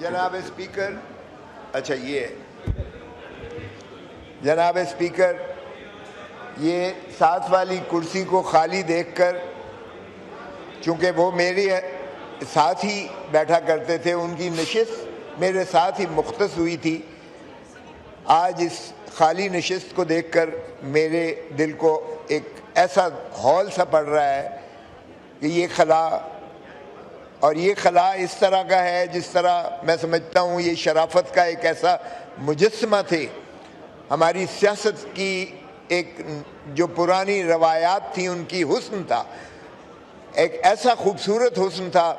جناب اسپیکر، اچھا یہ ہے جناب اسپیکر، یہ ساتھ والی کرسی کو خالی دیکھ کر، چونکہ وہ میرے ساتھ ہی بیٹھا کرتے تھے، ان کی نشست میرے ساتھ ہی مختص ہوئی تھی، آج اس خالی نشست کو دیکھ کر میرے دل کو ایک ایسا ہول سا پڑ رہا ہے کہ یہ خلا، اور یہ خلا اس طرح کا ہے جس طرح میں سمجھتا ہوں یہ شرافت کا ایک ایسا مجسمہ تھے، ہماری سیاست کی ایک جو پرانی روایات تھیں ان کی حسن تھا، ایک ایسا خوبصورت حسن تھا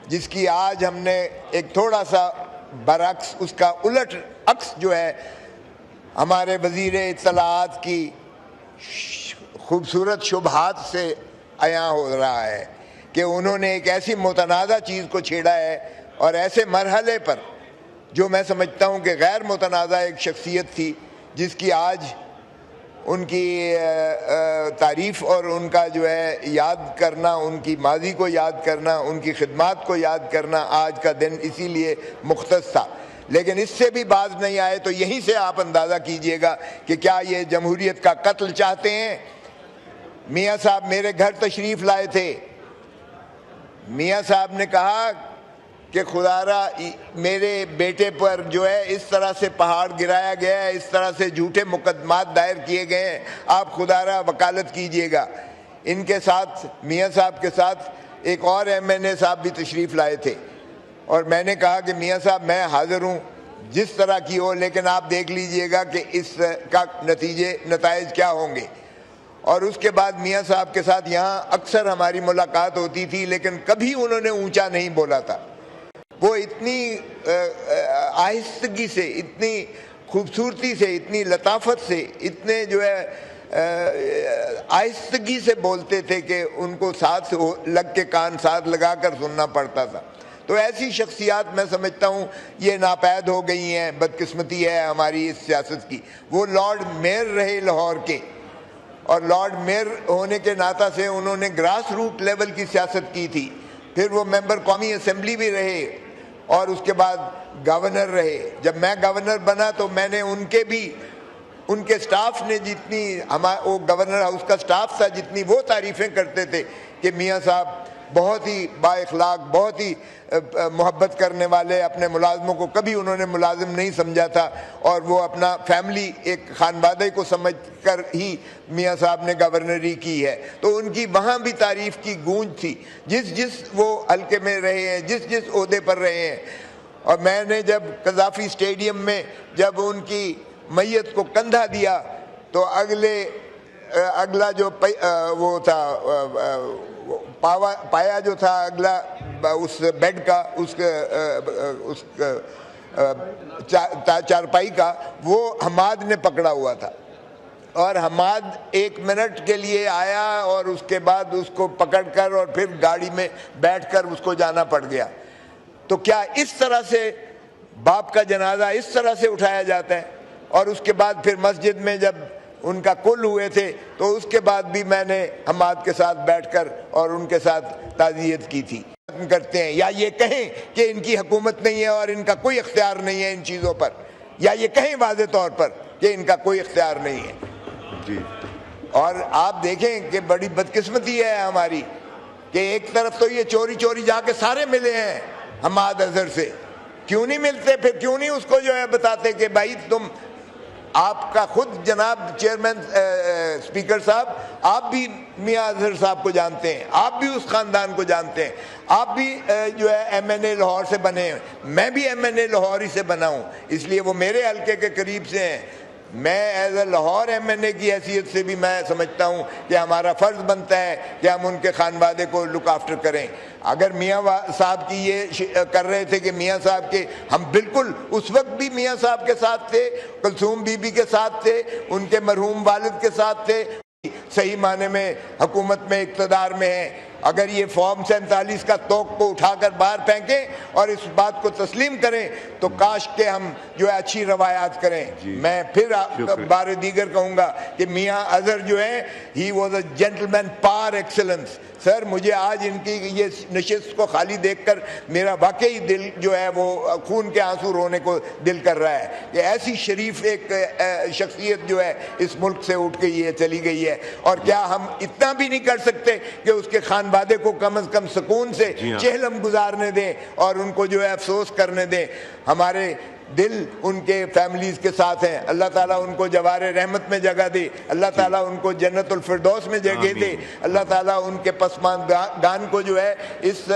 جس کی آج ہم نے ایک تھوڑا سا برعکس، اس کا الٹ عکس جو ہے ہمارے وزیر اطلاعات کی خوبصورت شبہات سے عیاں ہو رہا ہے کہ انہوں نے ایک ایسی متنازع چیز کو چھیڑا ہے، اور ایسے مرحلے پر جو میں سمجھتا ہوں کہ غیر متنازع ایک شخصیت تھی، جس کی آج ان کی تعریف اور ان کا جو ہے یاد کرنا، ان کی ماضی کو یاد کرنا، ان کی خدمات کو یاد کرنا آج کا دن اسی لیے مختص تھا۔ لیکن اس سے بھی باز نہیں آئے تو یہیں سے آپ اندازہ کیجئے گا کہ کیا یہ جمہوریت کا قتل چاہتے ہیں۔ میاں صاحب میرے گھر تشریف لائے تھے، میاں صاحب نے کہا کہ خدا را میرے بیٹے پر جو ہے اس طرح سے پہاڑ گرایا گیا ہے، اس طرح سے جھوٹے مقدمات دائر کیے گئے ہیں، آپ خدا را وکالت کیجئے گا۔ ان کے ساتھ، میاں صاحب کے ساتھ ایک اور MNA صاحب بھی تشریف لائے تھے، اور میں نے کہا کہ میاں صاحب میں حاضر ہوں جس طرح کی ہو، لیکن آپ دیکھ لیجئے گا کہ اس کا نتائج کیا ہوں گے۔ اور اس کے بعد میاں صاحب کے ساتھ یہاں اکثر ہماری ملاقات ہوتی تھی، لیکن کبھی انہوں نے اونچا نہیں بولا تھا۔ وہ اتنی آہستگی سے، اتنی خوبصورتی سے، اتنی لطافت سے، اتنے جو ہے آہستگی سے بولتے تھے کہ ان کو ساتھ لگ کے کان ساتھ لگا کر سننا پڑتا تھا۔ تو ایسی شخصیات میں سمجھتا ہوں یہ ناپید ہو گئی ہیں، بدقسمتی ہے ہماری اس سیاست کی۔ وہ لارڈ میئر رہے لاہور کے، اور لارڈ میئر ہونے کے ناطہ سے انہوں نے گراس روٹ لیول کی سیاست کی تھی، پھر وہ ممبر قومی اسمبلی بھی رہے، اور اس کے بعد گورنر رہے۔ جب میں گورنر بنا تو میں نے ان کے سٹاف نے جتنی، وہ گورنر ہاؤس کا سٹاف تھا، جتنی وہ تعریفیں کرتے تھے کہ میاں صاحب بہت ہی با اخلاق، بہت ہی محبت کرنے والے، اپنے ملازموں کو کبھی انہوں نے ملازم نہیں سمجھا تھا، اور وہ اپنا فیملی ایک خانوادے کو سمجھ کر ہی میاں صاحب نے گورنری کی ہے۔ تو ان کی وہاں بھی تعریف کی گونج تھی، جس وہ حلقے میں رہے ہیں، جس عہدے پر رہے ہیں۔ اور میں نے جب قذافی اسٹیڈیم میں جب ان کی میت کو کندھا دیا تو اگلا جو وہ تھا پایا جو تھا اگلا اس بیڈ کا، اس چارپائی کا، وہ حماد نے پکڑا ہوا تھا، اور حماد 1 منٹ کے لیے آیا اور اس کے بعد اس کو پکڑ کر اور پھر گاڑی میں بیٹھ کر اس کو جانا پڑ گیا۔ تو کیا اس طرح سے باپ کا جنازہ اس طرح سے اٹھایا جاتا ہے؟ اور اس کے بعد پھر مسجد میں جب ان کا کل ہوئے تھے تو اس کے بعد بھی میں نے حماد کے ساتھ بیٹھ کر اور ان کے ساتھ تعزیت کی تھی۔ کرتے ہیں یا یہ کہیں کہ ان کی حکومت نہیں ہے اور ان کا کوئی اختیار نہیں ہے ان چیزوں پر، یا یہ کہیں واضح طور پر کہ ان کا کوئی اختیار نہیں ہے۔ جی، اور آپ دیکھیں کہ بڑی بدقسمتی ہے ہماری کہ ایک طرف تو یہ چوری چوری جا کے سارے ملے ہیں حماد اظہر سے، کیوں نہیں ملتے؟ پھر کیوں نہیں اس کو جو ہے بتاتے کہ بھائی تم، آپ کا خود جناب چیئرمین اسپیکر صاحب، آپ بھی میاں اظہر صاحب کو جانتے ہیں، آپ بھی اس خاندان کو جانتے ہیں، آپ بھی جو ہے MNA لاہور سے بنے ہیں، میں بھی MNA لاہور ہی سے بنا ہوں، اس لیے وہ میرے حلقے کے قریب سے ہیں۔ میں ایز اے لاہور MNA کی حیثیت سے بھی میں سمجھتا ہوں کہ ہمارا فرض بنتا ہے کہ ہم ان کے خانوادے کو لک آفٹر کریں۔ اگر میاں صاحب کی یہ کر رہے تھے کہ میاں صاحب کے، ہم بالکل اس وقت بھی میاں صاحب کے ساتھ تھے، کلثوم بی بی کے ساتھ تھے، ان کے مرحوم والد کے ساتھ تھے، صحیح معنی میں حکومت میں اقتدار میں ہیں۔ اگر یہ فارم 47 کا توق کو اٹھا کر باہر پھینکیں اور اس بات کو تسلیم کریں تو کاش کہ ہم جو ہے اچھی روایات کریں۔ میں پھر بار دیگر کہوں گا کہ میاں اظہر جو ہے، ہی واز اے جینٹل مین پار ایکسلنس، سر مجھے آج ان کی یہ نشست کو خالی دیکھ کر میرا واقعی دل جو ہے وہ خون کے آنسو رونے کو دل کر رہا ہے کہ ایسی شریف ایک شخصیت جو ہے اس ملک سے اٹھ گئی ہے، چلی گئی ہے، اور کیا ہم اتنا بھی نہیں کر سکتے کہ اس کے خانوادے کو کم از کم سکون سے چہلم گزارنے دیں اور ان کو جو ہے افسوس کرنے دیں؟ ہمارے دل ان کے فیملیز کے ساتھ ہیں، اللہ تعالیٰ ان کو جوار رحمت میں جگہ دے، اللہ تعالیٰ ان کو جنت الفردوس میں جگہ دے، اللہ تعالیٰ ان کے پسماندگان کو جو ہے اس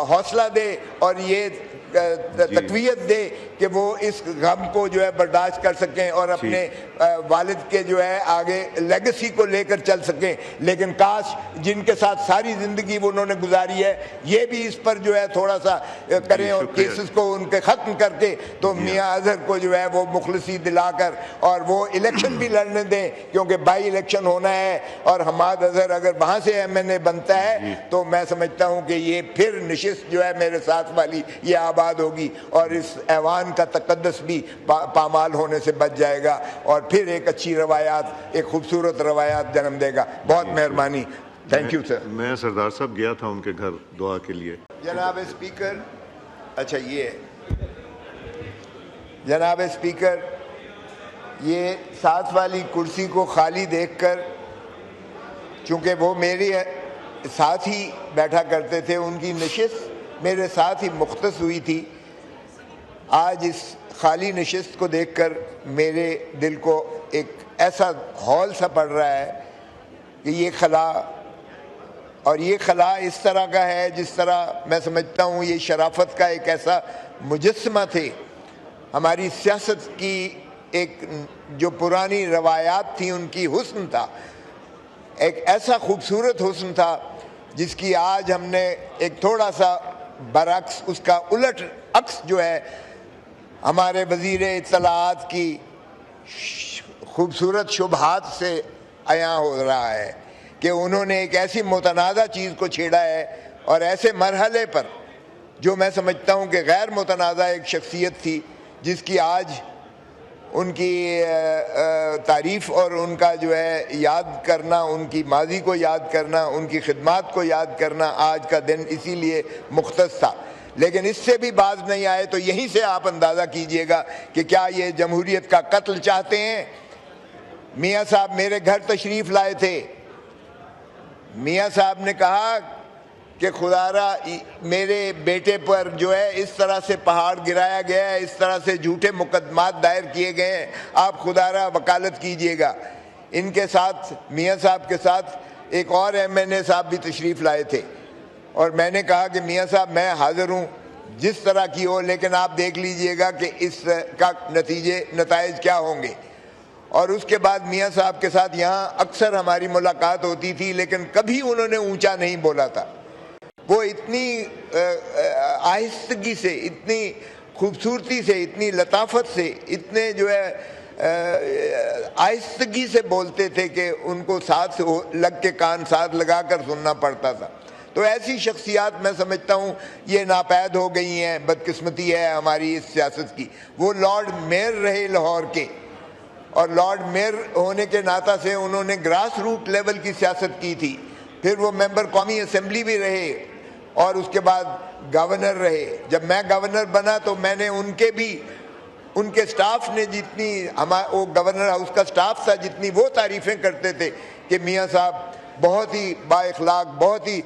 حوصلہ دے اور یہ تقویت دے کہ وہ اس غم کو جو ہے برداشت کر سکیں اور اپنے والد کے جو ہے آگے لیگسی کو لے کر چل سکیں۔ لیکن کاش جن کے ساتھ ساری زندگی وہ انہوں نے گزاری ہے یہ بھی اس پر جو ہے تھوڑا سا کریں اور کیسز کو ان کے ختم کر کے تو میاں اظہر کو جو ہے وہ مخلصی دلا کر اور وہ الیکشن بھی لڑنے دیں، کیونکہ بائی الیکشن ہونا ہے اور حماد اظہر اگر وہاں سے MNA بنتا ہے تو میں سمجھتا ہوں کہ یہ پھر نشست جو ہے میرے ساتھ والی یہ آباد ہوگی اور اس ایوان کا تقدس بھی پامال ہونے سے بچ جائے گا اور پھر ایک اچھی روایات، ایک خوبصورت روایات جنم دے گا۔ بہت مہربانی، تھینک یو سر۔ میں سردار صاحب گیا تھا ان کے گھر دعا کے لیے۔ جناب اسپیکر، اچھا یہ جناب اسپیکر، یہ ساتھ والی کرسی کو خالی دیکھ کر، چونکہ وہ میرے ساتھ ہی بیٹھا کرتے تھے، ان کی نشست میرے ساتھ ہی مختص ہوئی تھی، آج اس خالی نشست کو دیکھ کر میرے دل کو ایک ایسا ہول سا پڑ رہا ہے کہ یہ خلا، اور یہ خلا اس طرح کا ہے جس طرح میں سمجھتا ہوں یہ شرافت کا ایک ایسا مجسمہ تھے، ہماری سیاست کی ایک جو پرانی روایات تھی ان کی حسن تھا، ایک ایسا خوبصورت حسن تھا جس کی آج ہم نے ایک تھوڑا سا برعکس، اس کا الٹ عکس جو ہے ہمارے وزیر اطلاعات کی خوبصورت شبہات سے عیاں ہو رہا ہے کہ انہوں نے ایک ایسی متنازع چیز کو چھیڑا ہے اور ایسے مرحلے پر جو میں سمجھتا ہوں کہ غیر متنازع ایک شخصیت تھی جس کی آج ان کی تعریف اور ان کا جو ہے یاد کرنا، ان کی ماضی کو یاد کرنا، ان کی خدمات کو یاد کرنا آج کا دن اسی لیے مختص تھا۔ لیکن اس سے بھی باز نہیں آئے تو یہیں سے آپ اندازہ کیجئے گا کہ کیا یہ جمہوریت کا قتل چاہتے ہیں؟ میاں صاحب میرے گھر تشریف لائے تھے، میاں صاحب نے کہا کہ خدا را میرے بیٹے پر جو ہے اس طرح سے پہاڑ گرایا گیا ہے، اس طرح سے جھوٹے مقدمات دائر کیے گئے ہیں، آپ خدا را وکالت کیجئے گا۔ ان کے ساتھ میاں صاحب کے ساتھ ایک اور MNA صاحب بھی تشریف لائے تھے اور میں نے کہا کہ میاں صاحب میں حاضر ہوں جس طرح کی ہو، لیکن آپ دیکھ لیجئے گا کہ اس کا نتائج کیا ہوں گے۔ اور اس کے بعد میاں صاحب کے ساتھ یہاں اکثر ہماری ملاقات ہوتی تھی لیکن کبھی انہوں نے اونچا نہیں بولا تھا، وہ اتنی آہستگی سے، اتنی خوبصورتی سے، اتنی لطافت سے، اتنے جو ہے آہستگی سے بولتے تھے کہ ان کو ساتھ لگ کے کان ساتھ لگا کر سننا پڑتا تھا۔ تو ایسی شخصیات میں سمجھتا ہوں یہ ناپید ہو گئی ہیں، بدقسمتی ہے ہماری اس سیاست کی۔ وہ لارڈ میئر رہے لاہور کے، اور لارڈ میئر ہونے کے ناطہ سے انہوں نے گراس روٹ لیول کی سیاست کی تھی، پھر وہ ممبر قومی اسمبلی بھی رہے اور اس کے بعد گورنر رہے۔ جب میں گورنر بنا تو میں نے ان کے بھی، ان کے سٹاف نے جتنی، وہ گورنر ہاؤس کا سٹاف تھا، جتنی وہ تعریفیں کرتے تھے کہ میاں صاحب بہت ہی با اخلاق، بہت ہی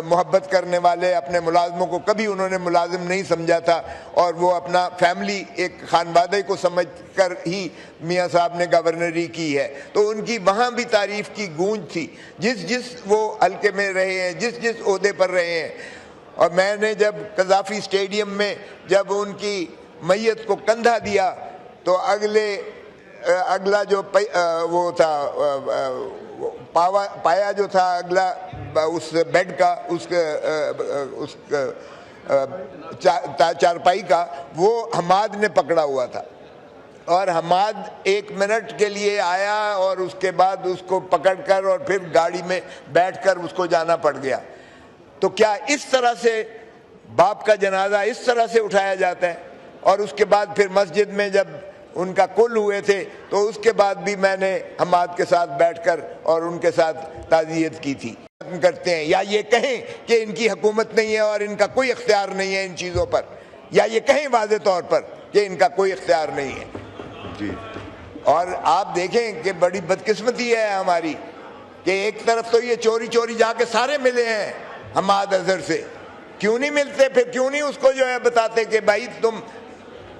محبت کرنے والے، اپنے ملازموں کو کبھی انہوں نے ملازم نہیں سمجھا تھا اور وہ اپنا فیملی ایک خانوادے کو سمجھ کر ہی میاں صاحب نے گورنری کی ہے۔ تو ان کی وہاں بھی تعریف کی گونج تھی، جس وہ حلقے میں رہے ہیں، جس عہدے پر رہے ہیں۔ اور میں نے جب قذافی اسٹیڈیم میں جب ان کی میت کو کندھا دیا تو اگلا جو وہ تھا پایا جو تھا اگلا اس بیڈ کا، اس چارپائی کا، وہ حماد نے پکڑا ہوا تھا اور حماد 1 منٹ کے لیے آیا اور اس کے بعد اس کو پکڑ کر اور پھر گاڑی میں بیٹھ کر اس کو جانا پڑ گیا۔ تو کیا اس طرح سے باپ کا جنازہ اس طرح سے اٹھایا جاتا ہے؟ اور اس کے بعد پھر مسجد میں جب ان کا کل ہوئے تھے تو اس کے بعد بھی میں نے حماد کے ساتھ بیٹھ کر اور ان کے ساتھ تعزیت کی تھی۔ ختم کرتے ہیں، یا یہ کہیں کہ ان کی حکومت نہیں ہے اور ان کا کوئی اختیار نہیں ہے ان چیزوں پر، یا یہ کہیں واضح طور پر کہ ان کا کوئی اختیار نہیں ہے۔ جی اور آپ دیکھیں کہ بڑی بدقسمتی ہے ہماری کہ ایک طرف تو یہ چوری چوری جا کے سارے ملے ہیں حماد اظہر سے، کیوں نہیں ملتے؟ پھر کیوں نہیں اس کو جو ہے بتاتے کہ بھائی تم،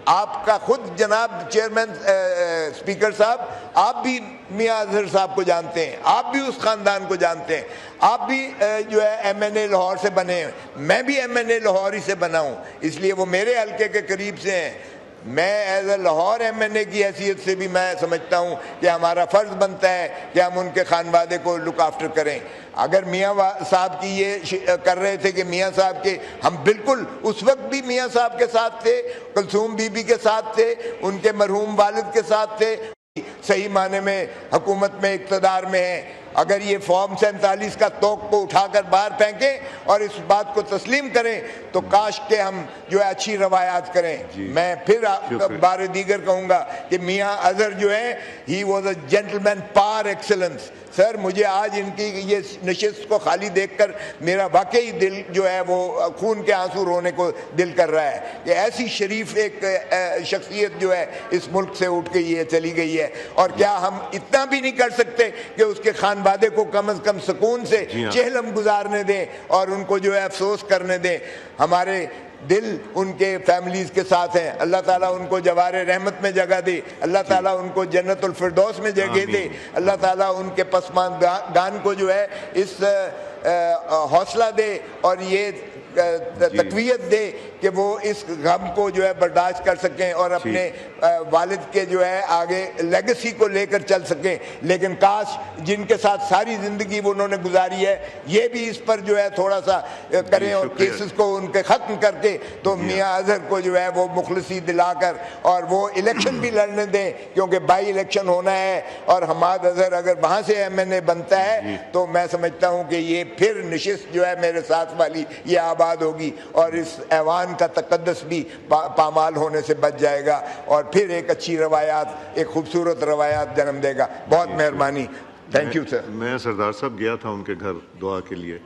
آپ کا خود جناب چیئرمین اسپیکر صاحب، آپ بھی میاں اظہر صاحب کو جانتے ہیں، آپ بھی اس خاندان کو جانتے ہیں، آپ بھی جو ہے ایم این اے لاہور سے بنے ہیں، میں بھی ایم این اے لاہور ہی سے بنا ہوں، اس لیے وہ میرے حلقے کے قریب سے ہیں۔ میں as a Lahore M N A کی حیثیت سے بھی میں سمجھتا ہوں کہ ہمارا فرض بنتا ہے کہ ہم ان کے خانوادے کو لک آفٹر کریں۔ اگر میاں صاحب کی یہ کر رہے تھے کہ میاں صاحب کے، ہم بالکل اس وقت بھی میاں صاحب کے ساتھ تھے، کلثوم بی بی کے ساتھ تھے، ان کے مرحوم والد کے ساتھ تھے، صحیح معنی میں حکومت میں اقتدار میں ہیں۔ اگر یہ فارم 47 کا توق کو اٹھا کر باہر پھینکیں اور اس بات کو تسلیم کریں تو کاش کہ ہم جو ہے اچھی روایات کریں۔ میں پھر بار دیگر کہوں گا کہ میاں اظہر جو ہے ہی واز اے جینٹلمین پار ایکسلنس۔ سر مجھے آج ان کی یہ نشست کو خالی دیکھ کر میرا واقعی دل جو ہے وہ خون کے آنسو رونے کو دل کر رہا ہے کہ ایسی شریف ایک شخصیت جو ہے اس ملک سے اٹھ کے یہ چلی گئی ہے۔ اور کیا ہم اتنا بھی نہیں کر سکتے کہ اس کے خانوادے کو کم از کم سکون سے چہلم گزارنے دیں اور ان کو جو ہے افسوس کرنے دیں؟ ہمارے دل ان کے فیملیز کے ساتھ ہیں، اللہ تعالیٰ ان کو جوار رحمت میں جگہ دے، اللہ تعالیٰ ان کو جنت الفردوس میں جگہ دے، اللہ تعالیٰ ان کے پسماندگان کو جو ہے اس حوصلہ دے اور یہ تقویت دے کہ وہ اس غم کو جو ہے برداشت کر سکیں اور اپنے والد کے جو ہے آگے لیگسی کو لے کر چل سکیں۔ لیکن کاش جن کے ساتھ ساری زندگی وہ انہوں نے گزاری ہے یہ بھی اس پر جو ہے تھوڑا سا کریں اور کیسز کو ان کے ختم کر کے تو میاں اظہر کو جو ہے وہ مخلصی دلا کر اور وہ الیکشن بھی لڑنے دیں، کیونکہ بائی الیکشن ہونا ہے اور حماد اظہر اگر وہاں سے ایم این اے بنتا ہے تو میں سمجھتا ہوں کہ یہ پھر نشست جو ہے میرے ساتھ والی یہ آباد ہوگی اور اس ایوان کا تقدس بھی پامال ہونے سے بچ جائے گا اور پھر ایک اچھی روایات، ایک خوبصورت روایات جنم دے گا۔ بہت مہربانی، تھینک یو سر۔ میں سردار صاحب گیا تھا ان کے گھر دعا کے لیے۔